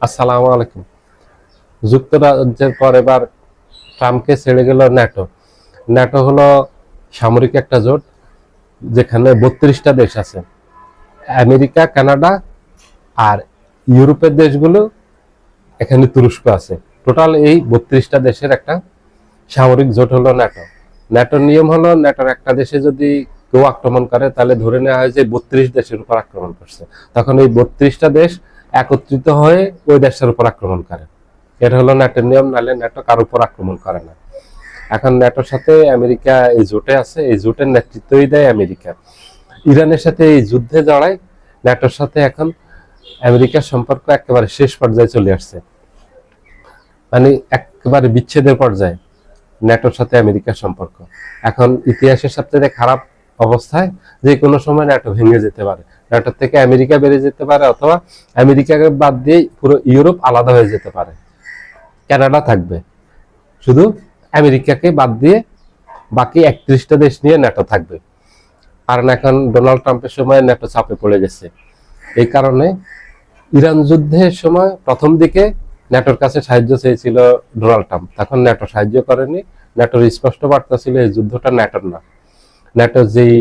আসসালামু আলাইকুম। যুক্তরাজ্যের পর এবার ট্রাম্পকে ছেড়ে গেল ন্যাটো। ন্যাটো হলো সামরিক একটা জোট, যেখানে 32টা দেশ আছে, আমেরিকা, কানাডা আর ইউরোপের দেশগুলো, এখানে তুরস্ক আছে। টোটাল এই 32টা দেশের একটা সামরিক জোট হলো ন্যাটো। ন্যাটোর নিয়ম হলো, ন্যাটোর একটা দেশে যদি কেউ আক্রমণ করে, তাহলে ধরে নেওয়া হয় যে 32 দেশের উপর আক্রমণ করছে। তখন এই 32টা দেশ একত্রিত হয়ে ওই দেশের উপর আক্রমণ করে। এটা হলো ন্যাটোর নিয়ম, নাহলে ন্যাটো কারোর উপর আক্রমণ করে না। এখন ন্যাটোর সাথে আমেরিকা এই জোটে আছে, এই জোটের নেতৃত্বই দেয় আমেরিকা। ইরানের সাথে এই যুদ্ধে জড়ায় ন্যাটোর সাথে এখন আমেরিকার সম্পর্ক একেবারে শেষ পর্যায়ে চলে আসছে, মানে একেবারে বিচ্ছেদের পর্যায়ে ন্যাটোর সাথে আমেরিকার সম্পর্ক। এখন ইতিহাসের সবচেয়ে খারাপ অবস্থায়, যে কোনো সময় ন্যাটো ভেঙে যেতে পারে, ন্যাটোর থেকে আমেরিকা বেড়ে যেতে পারে, অথবা আমেরিকাকে বাদ দিয়ে পুরো ইউরোপ আলাদা হয়ে যেতে পারে। কানাডা থাকবে, শুধু আমেরিকাকে বাদ দিয়ে বাকি 31টা দেশ নিয়ে ন্যাটো থাকবে। কারণ এখন ডোনাল্ড ট্রাম্পের সময় ন্যাটো চাপে পড়ে গেছে। এই কারণে ইরান যুদ্ধের সময় প্রথম দিকে ন্যাটোর কাছে সাহায্য চেয়েছিল ডোনাল্ড ট্রাম্প, তখন ন্যাটো সাহায্য করেনি। ন্যাটোর স্পষ্ট বার্তা ছিল, এই যুদ্ধটা ন্যাটোর না, ন্যাটোর যেই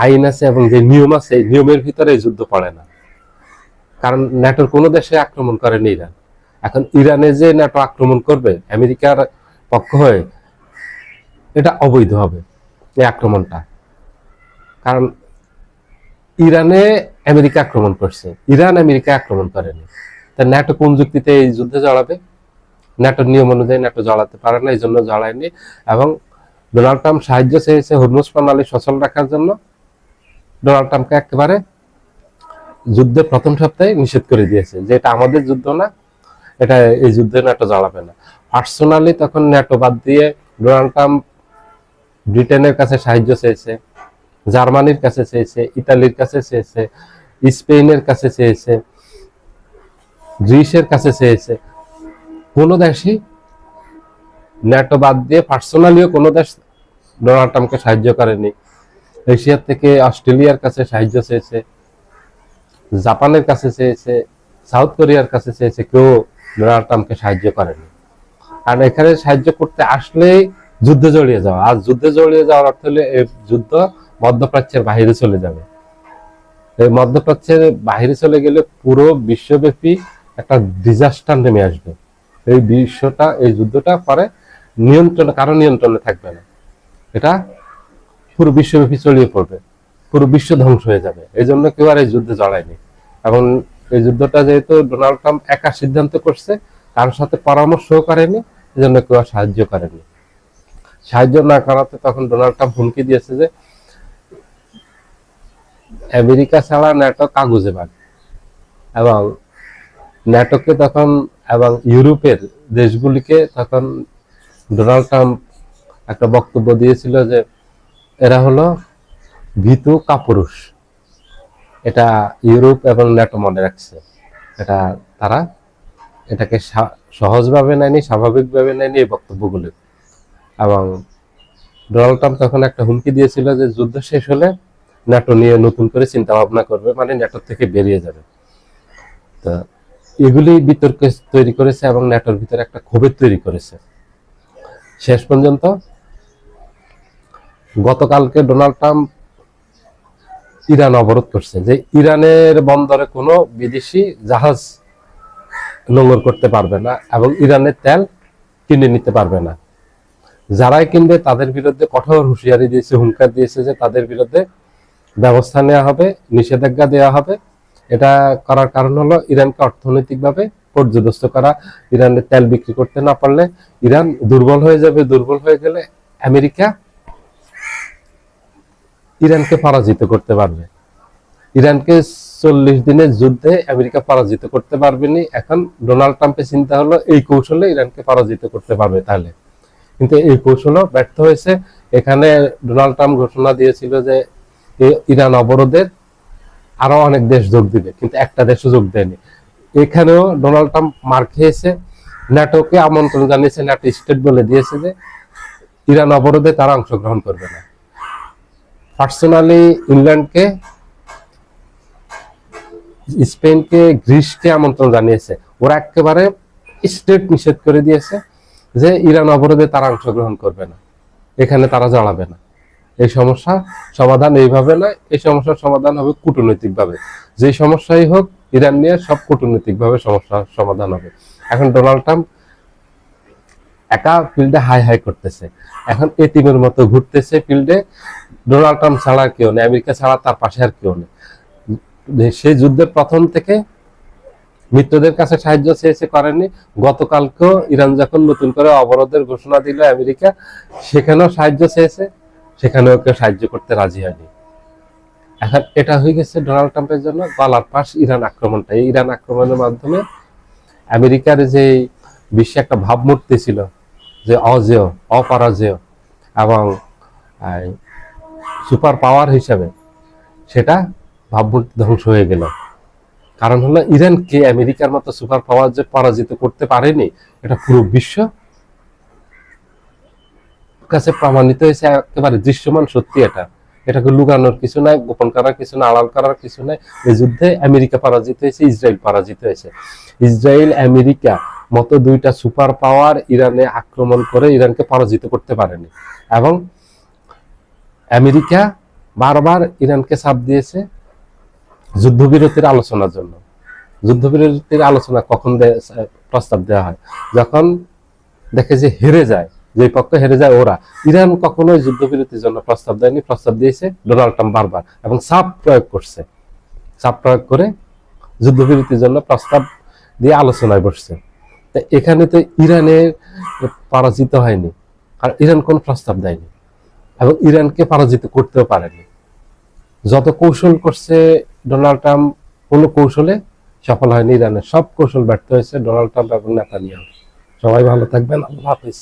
আইন আছে এবং যে নিয়ম আছে, এই নিয়মের ভিতরে এই যুদ্ধ পড়ে না। কারণ ন্যাটোর কোনো দেশে আক্রমণ করেনি ইরান। এখন ইরানে যে ন্যাটো আক্রমণ করবে আমেরিকার পক্ষ হয়ে, এটা অবৈধ হবে এই আক্রমণটা। কারণ ইরানে আমেরিকা আক্রমণ করছে, ইরান আমেরিকা আক্রমণ করেনি। তা ন্যাটো কোন যুক্তিতে এই যুদ্ধে জড়াবে? ন্যাটোর নিয়ম অনুযায়ী ন্যাটো জড়াতে পারে না, এই জন্য জড়ায়নি। এবং ডোনাল্ড ট্রাম্প সাহায্য চেয়েছে হরমুজ প্রণালী সচল রাখার জন্য। ডোনাল্ড ট্রাম্পকে একেবারে যুদ্ধের প্রথম সপ্তাহে নিষেধ করে দিয়েছে যে এটা আমাদের যুদ্ধ না, এটা এই যুদ্ধে ন্যাটো জড়াবে না। পার্সোনালি তখন ন্যাটো বাদ দিয়ে ডোনাল্ড ট্রাম্প ব্রিটেনের কাছে সাহায্য চেয়েছে, জার্মানির কাছে চেয়েছে, ইতালির কাছে চেয়েছে, স্পেনের কাছে চেয়েছে, গ্রিসের কাছে চেয়েছে। কোনো দেশই ন্যাটো বাদ দিয়ে পার্সোনালিও কোনো দেশ ডোনাল্ড ট্রাম্পকে সাহায্য করেনি। এশিয়া থেকে অস্ট্রেলিয়ার কাছে সাহায্য চেয়েছে, জাপানের কাছে চেয়েছে, সাউথ কোরিয়ার কাছে চেয়েছে, কেউ ডোনাল্ড ট্রাম্পকে সাহায্য করেনি। কারণ এখানে সাহায্য করতে আসলেই যুদ্ধে জড়িয়ে যাওয়া, আর যুদ্ধে জড়িয়ে যাওয়ার অর্থ হলে এই যুদ্ধ মধ্যপ্রাচ্যের বাহিরে চলে যাবে। এই মধ্যপ্রাচ্যের বাহিরে চলে গেলে পুরো বিশ্বব্যাপী একটা ডিজাস্টার নেমে আসবে। এই যুদ্ধটা পরে কারো নিয়ন্ত্রণে থাকবে না, এটা পুরো বিশ্বব্যাপী ছড়িয়ে পড়বে, পুরো বিশ্ব ধ্বংস হয়ে যাবে। এই জন্য কেউ আর এই যুদ্ধে জড়ায়নি। এবং এই যুদ্ধটা যেহেতু ডোনাল্ড ট্রাম্প একা সিদ্ধান্ত করছে, কারোর সাথে পরামর্শও করেনি, এই জন্য কেউ আর সাহায্য করেনি। সাহায্য না করাতে তখন ডোনাল্ড ট্রাম্প হুমকি দিয়েছে যে আমেরিকা ছাড়া ন্যাটো কাগজে বাগ। এবং ন্যাটোকে তখন এবং ইউরোপের দেশগুলিকে তখন ডোনাল্ড ট্রাম্প একটা বক্তব্য দিয়েছিল যে এরা হলো ভীতু কাপুরুষ। এটা ইউরোপ এবং ন্যাটো মনে রাখছে, এটা তারা এটাকে সহজভাবে নেয়নি, স্বাভাবিকভাবে নেয়নি এই বক্তব্যগুলি। এবং ডোনাল্ড ট্রাম্প তখন একটা হুমকি দিয়েছিল যে যুদ্ধ শেষ হলে ন্যাটো নিয়ে নতুন করে চিন্তা ভাবনা করবে, মানে ন্যাটো থেকে বেরিয়ে যাবে। তো এগুলি বিতর্ক তৈরি করেছে এবং ন্যাটোর ভিতরে একটা ক্ষোভের তৈরি করেছে। শেষ পর্যন্ত গতকালকে ডোনাল্ড ট্রাম্প ইরান অবরোধ করছে, যে ইরানের বন্দরে কোনো বিদেশি জাহাজ নোঙর করতে পারবে না এবং ইরানের তেল কিনে নিতে পারবে না। যারাই কিনবে তাদের বিরুদ্ধে কঠোর হুঁশিয়ারি দিয়েছে, হুঙ্কার দিয়েছে যে তাদের বিরুদ্ধে ব্যবস্থা নেওয়া হবে, নিষেধাজ্ঞা দেওয়া হবে। এটা করার কারণ হলো ইরানকে অর্থনৈতিকভাবে পর্যদস্ত করা। ইরানের তেল বিক্রি করতে না পারলে ইরান দুর্বল হয়ে যাবে, দুর্বল হয়ে গেলে আমেরিকা ইরানকে পরাজিত করতে পারবে। ইরানকে 40 দিনের যুদ্ধে আমেরিকা পরাজিত করতে পারবেনি। এখন ডোনাল্ড ট্রাম্পের চিন্তা হলো এই কৌশলে ইরানকে পরাজিত করতে পারবে তাহলে, কিন্তু এই কৌশলও ব্যর্থ হয়েছে। এখানে ডোনাল্ড ট্রাম্প ঘোষণা দিয়েছিল যে ইরান অবরোধের আরো অনেক দেশ যোগ দিবে, কিন্তু একটা দেশও যোগ দেয়নি। এখানেও ডোনাল্ড ট্রাম্প মার খেয়েছে। ন্যাটোকে আমন্ত্রণ জানিয়েছে, ন্যাটো স্টেট বলে দিয়েছে যে ইরান অবরোধে তারা অংশগ্রহণ করবে না। পার্সোনালি ইংল্যান্ডকে, স্পেনকে, গ্রিসকে আমন্ত্রণ জানিয়েছে। ওরা একেবারে স্ট্রেট নিষেধ করে দিয়েছে যে ইরান অবরোধে তারা অংশগ্রহণ করবে না, এখানে তারা জড়াবে না। এই সমস্যা সমাধান এইভাবে না, এই সমস্যার সমাধান হবে কূটনৈতিক ভাবে। যে সমস্যাই হোক ইরান নিয়ে সব কূটনৈতিক ভাবে সমস্যার সমাধান হবে। এখন ডোনাল্ড ট্রাম্প একা ফিল্ডে হাই হাই করতেছে, এখন এতিমের মতো ঘুরতেছে ফিল্ডে। ডোনাল্ড ট্রাম্প ছাড়া কেউ নেই, আমেরিকা ছাড়া তার পাশে আর কেউ নেই। সেই যুদ্ধের প্রথম থেকে মিত্রদের কাছে সাহায্য চেয়েছে, করেনি। গতকালকেও ইরান যখন নতুন করে অবরোধের ঘোষণা দিল আমেরিকা, সেখানেও সাহায্য চেয়েছে, সেখানেও কেউ সাহায্য করতে রাজি হয়নি। এখন এটা হয়ে গেছে ডোনাল্ড ট্রাম্পের জন্য গলার পাশ ইরান আক্রমণটা। এই ইরান আক্রমণের মাধ্যমে আমেরিকার যে বিশ্বে একটা ভাবমূর্তি ছিল যে অজেয়, অপরাজেয় এবং সুপার পাওয়ার হিসাবে, সেটা ভাবমূর্তি ধ্বংস হয়ে গেল। কারণ হলো ইরানকে আমেরিকার মতো সুপার পাওয়ার যে পরাজিত করতে পারেনি, এটা পুরো বিশ্ব কাছে প্রমাণিত হয়েছে, একেবারে দৃশ্যমান সত্যি। এটাকে লুকানোর কিছু নাই, গোপন করার কিছু না, আড়াল করার কিছু নাই। এই যুদ্ধে আমেরিকা পরাজিত হয়েছে, ইসরায়েল পরাজিত হয়েছে। ইসরায়েল আমেরিকা মতো দুইটা সুপার পাওয়ার ইরানে আক্রমণ করে ইরানকে পরাজিত করতে পারেনি। এবং আমেরিকা বারবার ইরানকে চাপ দিয়েছে যুদ্ধবিরতির আলোচনার জন্য। যুদ্ধবিরতির আলোচনা কখন প্রস্তাব দেওয়া হয়? যখন দেখে যে হেরে যায়, যে পক্ষ হেরে যায় ওরা। ইরান কখনোই যুদ্ধবিরতির জন্য প্রস্তাব দেয়নি, প্রস্তাব দিয়েছে ডোনাল্ড ট্রাম্প বারবার, এবং চাপ প্রয়োগ করছে। চাপ প্রয়োগ করে যুদ্ধবিরতির জন্য প্রস্তাব দিয়ে আলোচনায় বসছে। এখানে তো ইরানের পরাজিত হয়নি, আর ইরান কোন প্রস্তাব দেয়নি, এবং ইরানকে পরাজিত করতেও পারেনি। যত কৌশল করছে ডোনাল্ড ট্রাম্প, কোনো কৌশলে সফল হয়নি। ইরানের সব কৌশল ব্যর্থ হয়েছে ডোনাল্ড ট্রাম্প এবং নেতানিয়াহু। সবাই ভালো থাকবেন, আল্লাহ হাফেজ।